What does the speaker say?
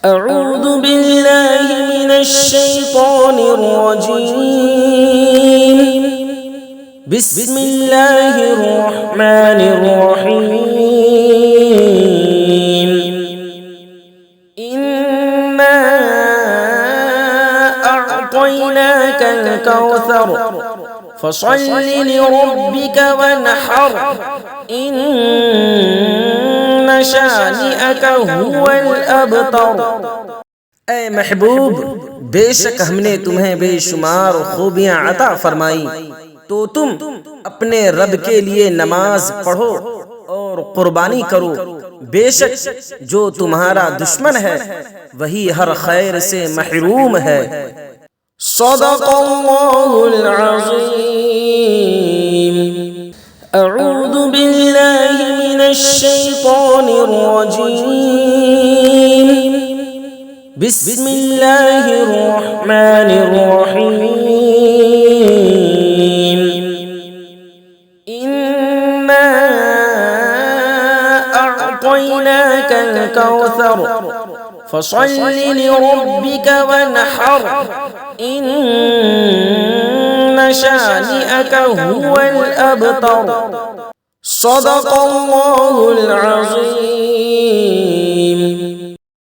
أعوذ بالله من الشيطان الرجيم بسم الله الرحمن الرحيم إنا أعطيناك الكوثر فصل لربك وانحر إن शानिअक हुवल अबतर। ऐ महबूब, बेशक हमने तुम्हें बेशुमार खूबियां अता फरमाई, तो तुम अपने रब के लिए नमाज पढ़ो और कुर्बानी करो। बेशक जो तुम्हारा दुश्मन है वही हर खैर से महरूम है। सदक़ल्लाहुल अज़ीम। अऊज़ु बिल्लाहि मिनश्शैतानिर रजीम। बिस्मिल्लाहिर रहमानिर रहीम। इन्ना अअतैनाकल कौसर फसल्लि लिरब्बिक वनहर इन्न शानिअक हुवल अबतर। सदक़ल्लाहुल अज़ीम।